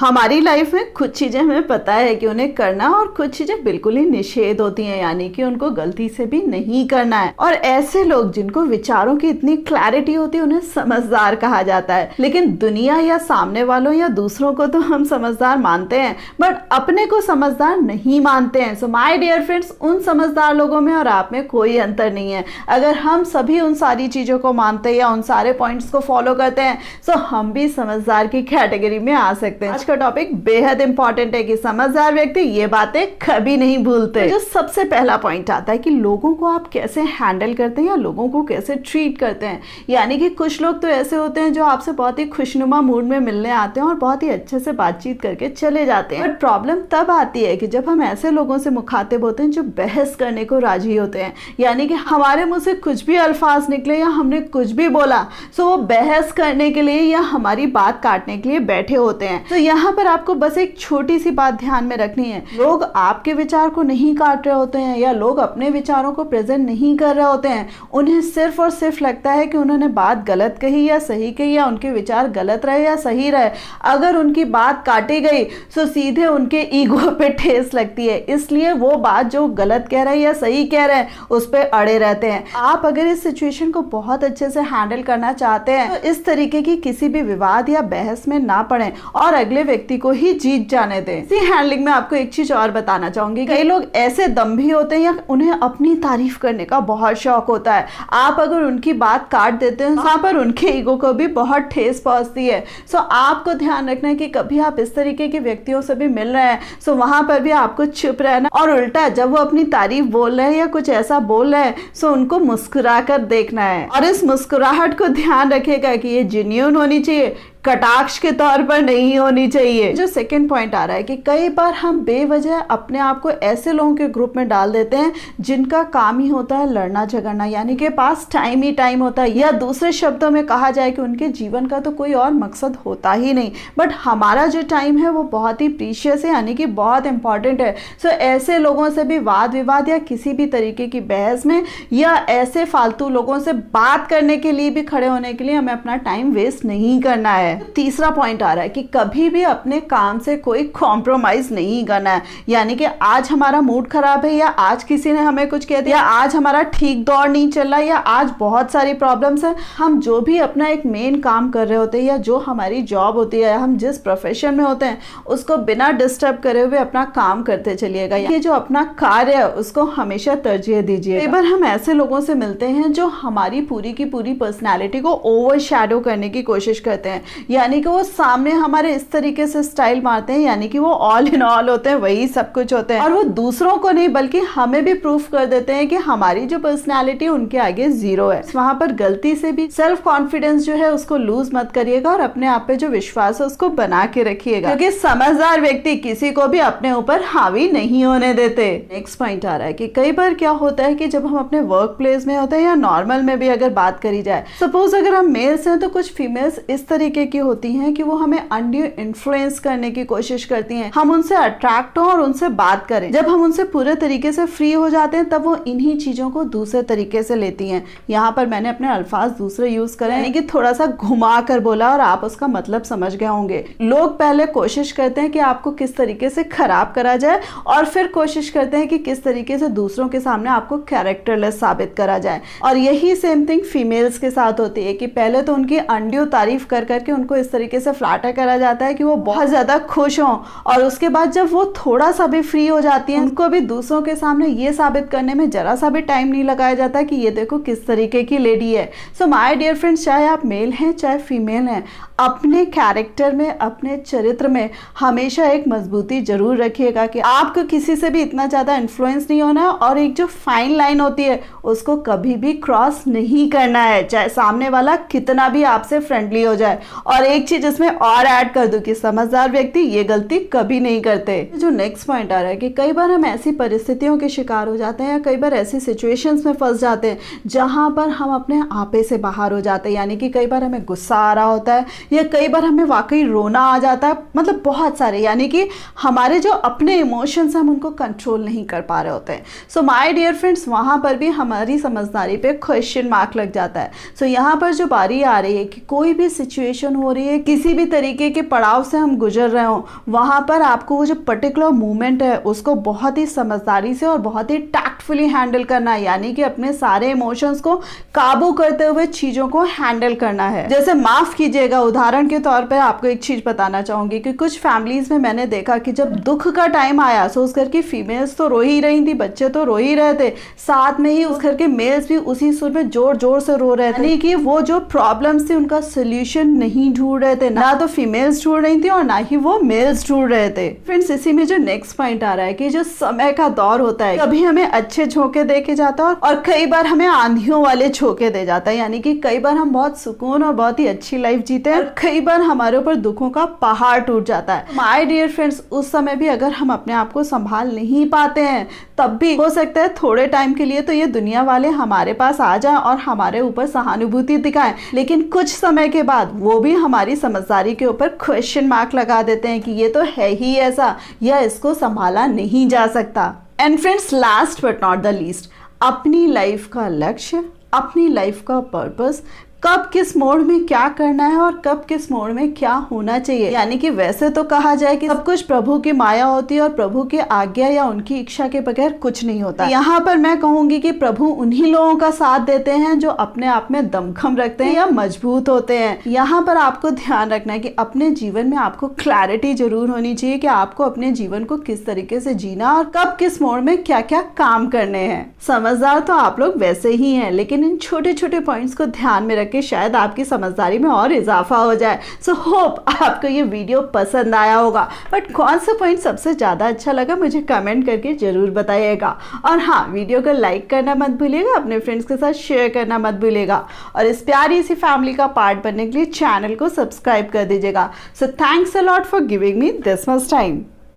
हमारी लाइफ में कुछ चीज़ें हमें पता है कि उन्हें करना और कुछ चीज़ें बिल्कुल ही निषेध होती हैं, यानी कि उनको गलती से भी नहीं करना है। और ऐसे लोग जिनको विचारों की इतनी क्लैरिटी होती है उन्हें समझदार कहा जाता है। लेकिन दुनिया या सामने वालों या दूसरों को तो हम समझदार मानते हैं, बट अपने को समझदार नहीं मानते हैं। सो माय डियर फ्रेंड्स, उन समझदार लोगों में और आप में कोई अंतर नहीं है। अगर हम सभी उन सारी चीज़ों को मानते हैं या उन सारे पॉइंट्स को फॉलो करते हैं, सो हम भी समझदार की कैटेगरी में आ सकते हैं। आज का टॉपिक बेहद इंपॉर्टेंट है कि समझदार व्यक्ति ये बातें कभी नहीं भूलते। जो सबसे पहला पॉइंट आता है कि लोगों को आप कैसे हैंडल करते हैं या लोगों को कैसे ट्रीट करते हैं। यानी कि कुछ लोग तो ऐसे होते हैं जो आपसे बहुत ही खुशनुमा मूड में मिलने आते हैं और बहुत ही अच्छे से बातचीत करके चले जाते हैं। बट प्रॉब्लम तब आती है कि जब हम ऐसे लोगों से मुखातिब होते हैं जो बहस करने को राजी होते हैं, यानी कि हमारे मुंह से कुछ भी अल्फाज निकले या हमने कुछ भी बोला, सो वो बहस करने के लिए या हमारी बात काटने के लिए बैठे होते हैं। तो यहाँ पर आपको बस एक छोटी सी बात ध्यान में रखनी है, लोग आपके विचार को नहीं काट रहे होते हैं या लोग अपने विचारों को प्रेजेंट नहीं कर रहे होते हैं। उन्हें सिर्फ और सिर्फ लगता है कि उन्होंने बात गलत कही या सही कही या उनके विचार गलत रहे या सही रहे। अगर उनकी बात काटी गई तो सीधे उनके ईगो पे ठेस लगती है, इसलिए वो बात जो गलत कह रहे हैं या सही कह रहे हैं उस पर अड़े रहते हैं। आप अगर इस सिचुएशन को बहुत अच्छे से हैंडल करना चाहते हैं तो इस तरीके की किसी भी विवाद या बहस में ना पड़े और अगले व्यक्ति को ही जीत जाने दें। इसी हैंडलिंग में आपको एक चीज और बताना चाहूंगी, कई लोग ऐसे दम्भी होते हैं या उन्हें अपनी तारीफ करने का बहुत शौक होता है। आप अगर उनकी बात काट देते हैं वहां पर उनके ईगो को भी बहुत ठेस पहुंचती है। सो आपको ध्यान रखना है कि कभी आप इस तरीके के व्यक्तियों से भी मिल रहे हैं, सो वहां पर भी आपको चुप रहना और उल्टा जब वो अपनी तारीफ बोल रहे हैं या कुछ ऐसा बोल रहे हैं, सो उनको मुस्कुरा कर देखना है। और इस मुस्कुराहट को ध्यान रखिएगा कि ये जेन्युइन होनी चाहिए, कटाक्ष के तौर पर नहीं होनी चाहिए। जो सेकंड पॉइंट आ रहा है कि कई बार हम बेवजह अपने आप को ऐसे लोगों के ग्रुप में डाल देते हैं जिनका काम ही होता है लड़ना झगड़ना, यानी कि पास टाइम ही टाइम होता है, या दूसरे शब्दों में कहा जाए कि उनके जीवन का तो कोई और मकसद होता ही नहीं। बट हमारा जो टाइम है वो बहुत ही प्रीशियस है, यानी कि बहुत इंपॉर्टेंट है। सो ऐसे लोगों से भी वाद विवाद या किसी भी तरीके की बहस में या ऐसे फालतू लोगों से बात करने के लिए भी खड़े होने के लिए हमें अपना टाइम वेस्ट नहीं करना है। तीसरा पॉइंट आ रहा है कि कभी भी अपने काम से कोई कॉम्प्रोमाइज नहीं करना है, यानी कि आज हमारा मूड खराब है या आज किसी ने हमें कुछ कह दिया, आज हमारा ठीक दौर नहीं चल रहा या आज बहुत सारी प्रॉब्लम्स है, हम जो भी अपना एक मेन काम कर रहे होते हैं या जो हमारी जॉब होती है, हम जिस प्रोफेशन में होते हैं उसको बिना डिस्टर्ब करे हुए अपना काम करते चलिएगा। ये जो अपना कार्य है उसको हमेशा तरजीह दीजिए। कई बार हम ऐसे लोगों से मिलते हैं जो हमारी पूरी की पूरी पर्सनैलिटी को ओवरशैडो करने की कोशिश करते हैं, यानी कि वो सामने हमारे इस तरीके से स्टाइल मारते हैं, यानी कि वो ऑल इन ऑल होते हैं, वही सब कुछ होते हैं और वो दूसरों को नहीं बल्कि हमें भी प्रूफ कर देते हैं कि हमारी जो पर्सनैलिटी उनके आगे जीरो है। वहां पर गलती से भी सेल्फ कॉन्फिडेंस जो है उसको लूज मत करिएगा और अपने आप पे जो विश्वास है उसको बना के रखिएगा, क्योंकि समझदार व्यक्ति किसी को भी अपने ऊपर हावी नहीं होने देते। नेक्स्ट पॉइंट आ रहा है कि कई बार क्या होता है कि जब हम अपने वर्क प्लेस में होते हैं या नॉर्मल में भी अगर बात करी जाए, सपोज अगर हम मेल्स हैं तो कुछ फीमेल्स इस तरीके की होती हैं कि वो हमें अनड्यू इन्फ्लुएंस करने की कोशिश करती हैं, हम उनसे अट्रैक्ट हो और उनसे बात करें। जब हम उनसे पूरे तरीके से फ्री हो जाते हैं तब वो इन्हीं चीजों को दूसरे तरीके से लेती हैं। यहाँ पर मैंने अपने अल्फाज दूसरे यूज करे, यानी कि थोड़ा सा घुमा कर बोला और आप उसका मतलब समझ गए होंगे। लोग पहले कोशिश करते हैं कि आपको किस तरीके से खराब करा जाए और फिर कोशिश करते हैं कि किस तरीके से दूसरों के सामने आपको कैरेक्टरलेस साबित करा जाए। और यही सेम थिंग फीमेल्स के साथ होती है कि पहले तो उनकी अनड्यू तारीफ कर करके उनको इस तरीके से फ्लैटर करा जाता है कि वो बहुत ज्यादा खुश हों, और उसके बाद जब वो थोड़ा सा भी फ्री हो जाती है उनको भी दूसरों के सामने ये साबित करने में जरा सा भी टाइम नहीं लगाया जाता कि ये देखो किस तरीके की लेडी है। सो माय डियर फ्रेंड्स, चाहे आप मेल हैं चाहे फीमेल हैं, अपने कैरेक्टर में अपने चरित्र में हमेशा एक मजबूती जरूर रखिएगा कि आपको किसी से भी इतना ज्यादा इन्फ्लुएंस नहीं होना है और एक जो फाइन लाइन होती है उसको कभी भी क्रॉस नहीं करना है, चाहे सामने वाला कितना भी आपसे फ्रेंडली हो जाए। और एक चीज इसमें और ऐड कर दूं कि समझदार व्यक्ति ये गलती कभी नहीं करते। जो नेक्स्ट पॉइंट आ रहा है कि कई बार हम ऐसी परिस्थितियों के शिकार हो जाते हैं या कई बार ऐसी सिचुएशंस में फंस जाते हैं जहां पर हम अपने आपे से बाहर हो जाते हैं, यानी कि कई बार हमें गुस्सा आ रहा होता है या कई बार हमें वाकई रोना आ जाता है, मतलब बहुत सारे, यानी कि हमारे जो अपने इमोशंस हम उनको कंट्रोल नहीं कर पा रहे होते हैं। सो माय डियर फ्रेंड्स, वहां पर भी हमारी समझदारी पे क्वेश्चन मार्क लग जाता है। सो यहाँ पर जो बारी आ रही है कि कोई भी सिचुएशन हो रही है, किसी भी तरीके के पड़ाव से हम गुजर रहे हो, वहां पर आपको वो जो पर्टिकुलर मूवमेंट है उसको बहुत ही समझदारी से और बहुत ही टैक्टफुली हैंडल करना है, यानी कि अपने सारे इमोशंस को काबू करते हुए चीजों को हैंडल करना है। जैसे माफ कीजिएगा, उदाहरण के तौर पर आपको एक चीज बताना चाहूंगी कि कुछ फैमिलीज में मैंने देखा कि जब दुख का टाइम आया तो उस घर की फीमेल्स तो रो ही रही थी, बच्चे तो रो ही रहे थे, साथ में ही उस घर के मेल्स भी उसी सुर में जोर जोर से रो रहे थे, यानी कि वो जो प्रॉब्लम्स थी उनका सोल्यूशन नहीं ढूंढ रहे थे, ना तो फीमेल्स ढूंढ रही थी और ना ही वो मेल्स ढूंढ रहे थे। फ्रेंड्स, इसी में जो नेक्स्ट पॉइंट आ रहा है कि जो समय का दौर होता है, कभी हमें अच्छे झोंके दे के जाता है और कई बार हमें आंधियों वाले झोंके दे जाता है, यानी कि कई बार हम बहुत सुकून और बहुत ही अच्छी लाइफ जीते हैं और कई बार हमारे ऊपर दुखों का पहाड़ टूट जाता है। माय डियर फ्रेंड्स, उस समय भी अगर हम अपने आप को संभाल नहीं पाते हैं, तब भी हो सकता है थोड़े टाइम के लिए तो ये दुनिया वाले हमारे पास आ जाएं और हमारे ऊपर सहानुभूति दिखाएं, लेकिन कुछ समय के बाद वो भी हमारी समझदारी के ऊपर क्वेश्चन मार्क लगा देते हैं कि ये तो है ही ऐसा, या इसको संभाला नहीं जा सकता। And friends, last but not the least, अपनी लाइफ का लक्ष्य, अपनी लाइफ का पर्पस, कब किस मोड में क्या करना है और कब किस मोड में क्या होना चाहिए, यानी कि वैसे तो कहा जाए कि सब कुछ प्रभु की माया होती है और प्रभु की आज्ञा या उनकी इच्छा के बगैर कुछ नहीं होता। यहाँ पर मैं कहूंगी कि प्रभु उन्हीं लोगों का साथ देते हैं जो अपने आप में दमखम रखते हैं या मजबूत होते हैं। यहाँ पर आपको ध्यान रखना है कि अपने जीवन में आपको क्लैरिटी जरूर होनी चाहिए कि आपको अपने जीवन को किस तरीके से जीना और कब किस मोड में क्या क्या काम करने हैं। समझदार तो आप लोग वैसे ही हैं, लेकिन इन छोटे छोटे पॉइंट्स को ध्यान में कि शायद आपकी समझदारी में और इजाफा हो जाए। सो होप आपको ये वीडियो पसंद आया होगा, बट कौन सा पॉइंट सबसे ज़्यादा अच्छा लगा मुझे कमेंट करके ज़रूर बताइएगा। और हाँ, वीडियो को लाइक करना मत भूलिएगा, अपने फ्रेंड्स के साथ शेयर करना मत भूलिएगा और इस प्यारी सी फैमिली का पार्ट बनने के लिए चैनल को सब्सक्राइब कर दीजिएगा। So thanks a lot for giving me this much time.